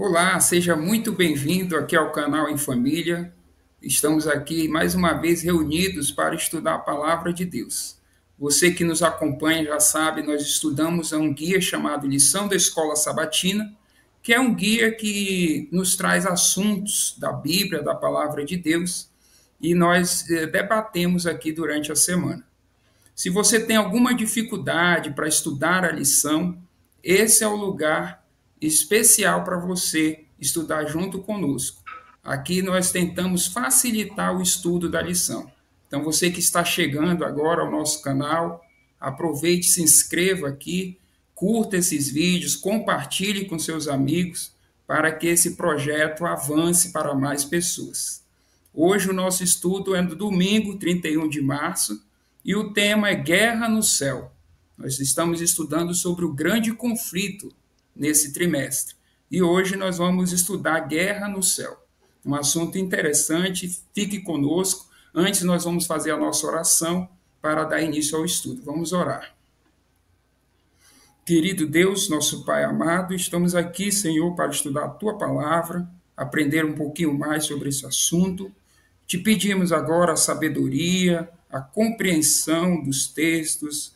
Olá, seja muito bem-vindo aqui ao canal Em Família. Estamos aqui mais uma vez reunidos para estudar a palavra de Deus. Você que nos acompanha já sabe, nós estudamos um guia chamado Lição da Escola Sabatina, que é um guia que nos traz assuntos da Bíblia, da palavra de Deus, e nós debatemos aqui durante a semana. Se você tem alguma dificuldade para estudar a lição, esse é o lugar especial para você estudar junto conosco. Aqui nós tentamos facilitar o estudo da lição. Então, você que está chegando agora ao nosso canal, aproveite, se inscreva aqui, curta esses vídeos, compartilhe com seus amigos para que esse projeto avance para mais pessoas. Hoje o nosso estudo é no domingo, 31 de março, e o tema é Guerra no Céu. Nós estamos estudando sobre o grande conflito nesse trimestre. E hoje nós vamos estudar Guerra no Céu. Um assunto interessante, fique conosco. Antes nós vamos fazer a nossa oração para dar início ao estudo. Vamos orar. Querido Deus, nosso Pai amado, estamos aqui, Senhor, para estudar a Tua palavra, aprender um pouquinho mais sobre esse assunto. Te pedimos agora a sabedoria, a compreensão dos textos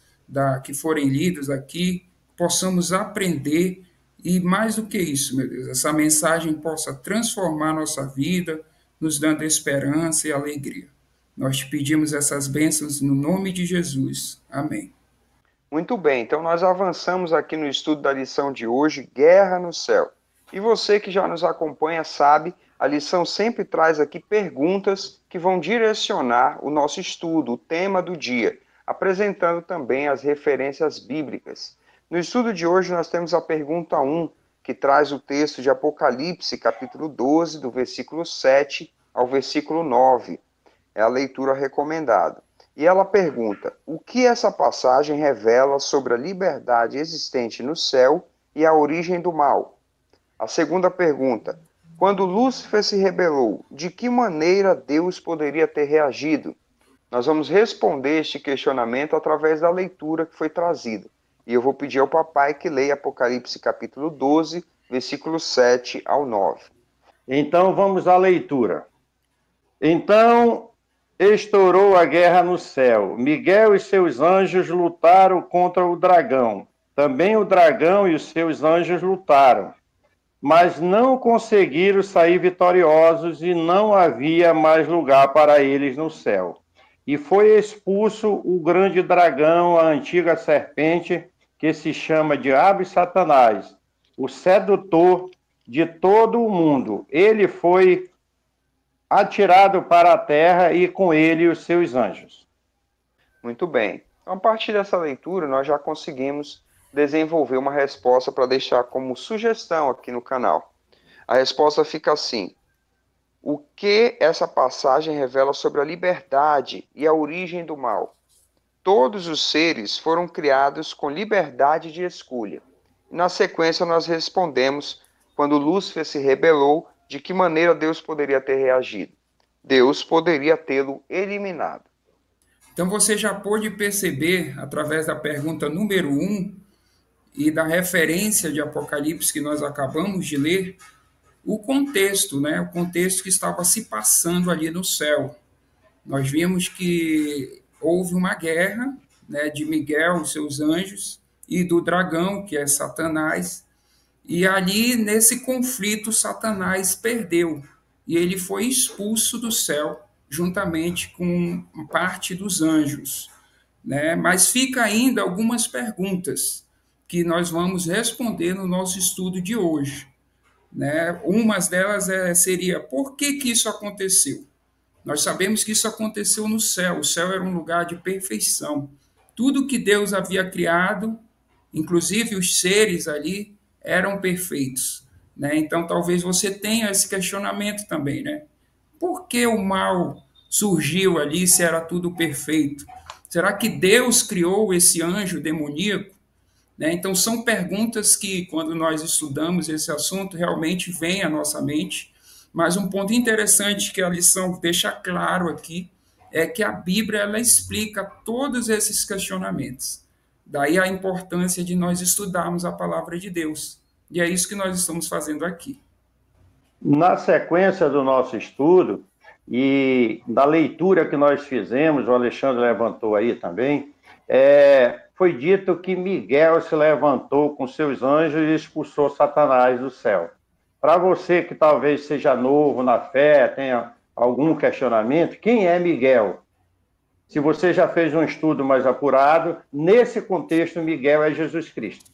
que forem lidos aqui, possamos aprender e, mais do que isso, meu Deus, essa mensagem possa transformar nossa vida, nos dando esperança e alegria. Nós te pedimos essas bênçãos no nome de Jesus. Amém. Muito bem, então nós avançamos aqui no estudo da lição de hoje, Guerra no Céu. E você que já nos acompanha sabe, a lição sempre traz aqui perguntas que vão direcionar o nosso estudo, o tema do dia, apresentando também as referências bíblicas. No estudo de hoje nós temos a pergunta 1, que traz o texto de Apocalipse, capítulo 12, do versículo 7 ao versículo 9. É a leitura recomendada. E ela pergunta: o que essa passagem revela sobre a liberdade existente no céu e a origem do mal? A segunda pergunta: quando Lúcifer se rebelou, de que maneira Deus poderia ter reagido? Nós vamos responder este questionamento através da leitura que foi trazida. E eu vou pedir ao papai que leia Apocalipse capítulo 12, versículos 7 ao 9. Então vamos à leitura. Então estourou a guerra no céu. Miguel e seus anjos lutaram contra o dragão. Também o dragão e os seus anjos lutaram, mas não conseguiram sair vitoriosos e não havia mais lugar para eles no céu. E foi expulso o grande dragão, a antiga serpente, que se chama Diabo e Satanás, o sedutor de todo o mundo. Ele foi atirado para a terra e com ele os seus anjos. Muito bem. Então, a partir dessa leitura, nós já conseguimos desenvolver uma resposta para deixar como sugestão aqui no canal. A resposta fica assim: o que essa passagem revela sobre a liberdade e a origem do mal? Todos os seres foram criados com liberdade de escolha. E na sequência nós respondemos, quando Lúcifer se rebelou, de que maneira Deus poderia ter reagido? Deus poderia tê-lo eliminado. Então você já pôde perceber, através da pergunta número 1 e da referência de Apocalipse que nós acabamos de ler, o contexto, né? O contexto que estava se passando ali no céu. Nós vimos que houve uma guerra, né, de Miguel e seus anjos e do dragão, que é Satanás, e ali nesse conflito Satanás perdeu e ele foi expulso do céu juntamente com parte dos anjos, né? Mas fica ainda algumas perguntas que nós vamos responder no nosso estudo de hoje, né? Uma delas seria: por que isso aconteceu? Nós sabemos que isso aconteceu no céu. O céu era um lugar de perfeição. Tudo que Deus havia criado, inclusive os seres ali, eram perfeitos, né? Então talvez você tenha esse questionamento também, né? Por que o mal surgiu ali se era tudo perfeito? Será que Deus criou esse anjo demoníaco? Né? Então, são perguntas que, quando nós estudamos esse assunto, realmente vem à nossa mente. Mas um ponto interessante que a lição deixa claro aqui é que a Bíblia ela explica todos esses questionamentos. Daí a importância de nós estudarmos a palavra de Deus. E é isso que nós estamos fazendo aqui. Na sequência do nosso estudo e da leitura que nós fizemos, o Alexandre levantou aí também, foi dito que Miguel se levantou com seus anjos e expulsou Satanás do céu. Para você que talvez seja novo na fé, tenha algum questionamento, quem é Miguel? Se você já fez um estudo mais apurado, nesse contexto, Miguel é Jesus Cristo.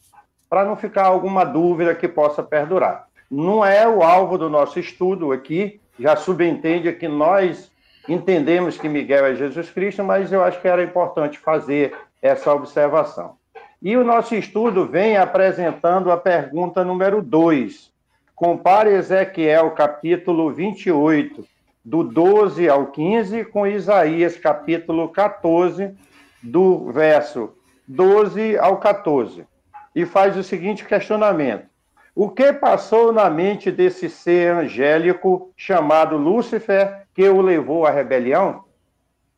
Para não ficar alguma dúvida que possa perdurar. Não é o alvo do nosso estudo aqui, já subentende que nós entendemos que Miguel é Jesus Cristo, mas eu acho que era importante fazer essa observação. E o nosso estudo vem apresentando a pergunta número 2. Compare Ezequiel capítulo 28, do 12 ao 15, com Isaías capítulo 14, do verso 12 ao 14. E faz o seguinte questionamento: o que passou na mente desse ser angélico chamado Lúcifer que o levou à rebelião?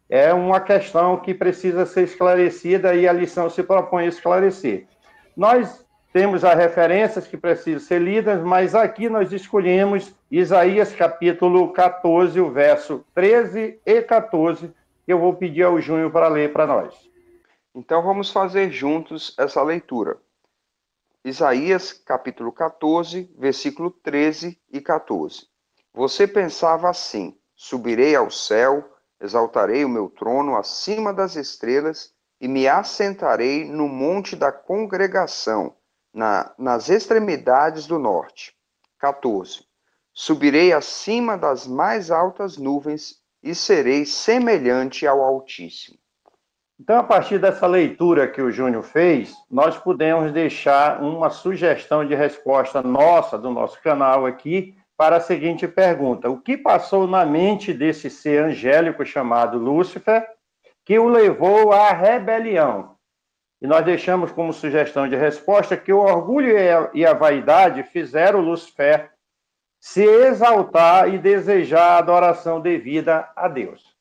É uma questão que precisa ser esclarecida e a lição se propõe a esclarecer. Nós temos as referências que precisam ser lidas, mas aqui nós escolhemos Isaías capítulo 14, o verso 13 e 14, que eu vou pedir ao Júnior para ler para nós. Então vamos fazer juntos essa leitura. Isaías capítulo 14, versículo 13 e 14. Você pensava assim: subirei ao céu, exaltarei o meu trono acima das estrelas e me assentarei no monte da congregação, nas extremidades do norte. 14. Subirei acima das mais altas nuvens e serei semelhante ao Altíssimo. Então, a partir dessa leitura que o Júnior fez, nós podemos deixar uma sugestão de resposta nossa, do nosso canal aqui, para a seguinte pergunta: o que passou na mente desse ser angélico chamado Lúcifer que o levou à rebelião? E nós deixamos como sugestão de resposta que o orgulho e a vaidade fizeram Lúcifer se exaltar e desejar a adoração devida a Deus.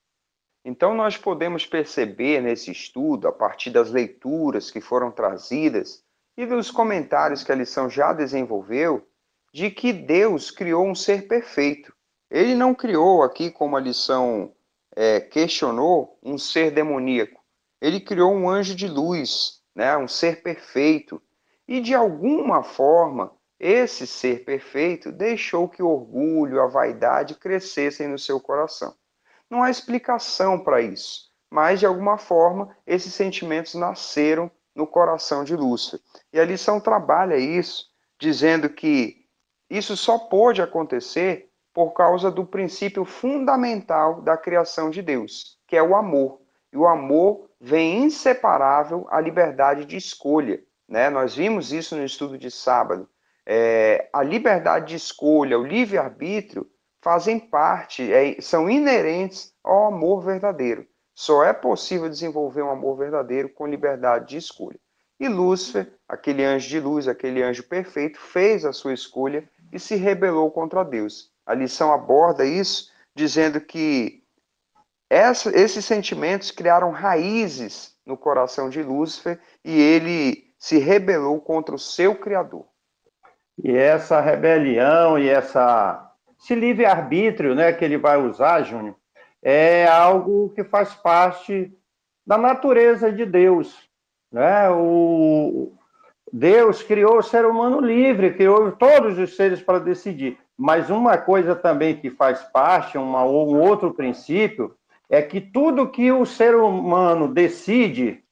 Então nós podemos perceber nesse estudo, a partir das leituras que foram trazidas e dos comentários que a lição já desenvolveu, de que Deus criou um ser perfeito. Ele não criou aqui, como a lição questionou, um ser demoníaco. Ele criou um anjo de luz, né? Um ser perfeito. E de alguma forma, esse ser perfeito deixou que o orgulho, a vaidade crescessem no seu coração. Não há explicação para isso, mas de alguma forma esses sentimentos nasceram no coração de Lúcifer. E a lição trabalha isso, dizendo que isso só pôde acontecer por causa do princípio fundamental da criação de Deus, que é o amor. E o amor vem inseparável à liberdade de escolha, né? Nós vimos isso no estudo de sábado. A liberdade de escolha, o livre-arbítrio, fazem parte, são inerentes ao amor verdadeiro. Só é possível desenvolver um amor verdadeiro com liberdade de escolha. E Lúcifer, aquele anjo de luz, aquele anjo perfeito, fez a sua escolha e se rebelou contra Deus. A lição aborda isso, dizendo que esses sentimentos criaram raízes no coração de Lúcifer e ele se rebelou contra o seu Criador. E essa rebelião e esse livre-arbítrio, né, que ele vai usar, Júnior, é algo que faz parte da natureza de Deus, né? Deus criou o ser humano livre, criou todos os seres para decidir. Mas uma coisa também que faz parte, um outro princípio, é que tudo que o ser humano decide,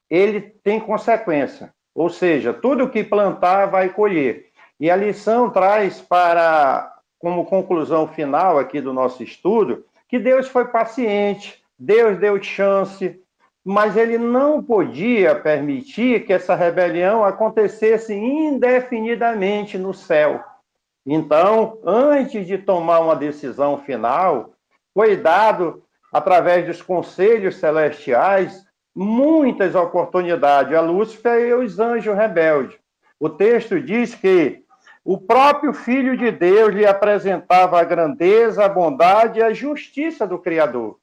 ele tem consequência. Ou seja, tudo que plantar vai colher. E a lição traz como conclusão final aqui do nosso estudo, que Deus foi paciente, Deus deu chance, mas ele não podia permitir que essa rebelião acontecesse indefinidamente no céu. Então, antes de tomar uma decisão final, foi dado, através dos conselhos celestiais, muitas oportunidades a Lúcifer e aos anjos rebeldes. O texto diz que o próprio Filho de Deus lhe apresentava a grandeza, a bondade e a justiça do Criador.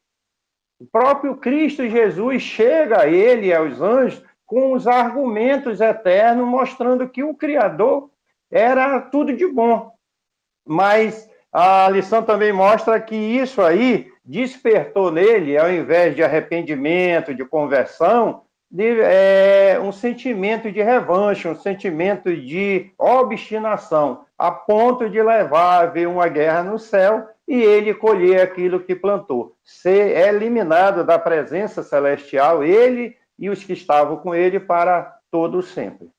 O próprio Cristo Jesus chega a ele e aos anjos com os argumentos eternos, mostrando que o Criador era tudo de bom. Mas a lição também mostra que isso aí despertou nele, ao invés de arrependimento, de conversão, um sentimento de revanche, um sentimento de obstinação, a ponto de levar a ver uma guerra no céu e ele colher aquilo que plantou. Ser eliminado da presença celestial, ele e os que estavam com ele, para todo sempre.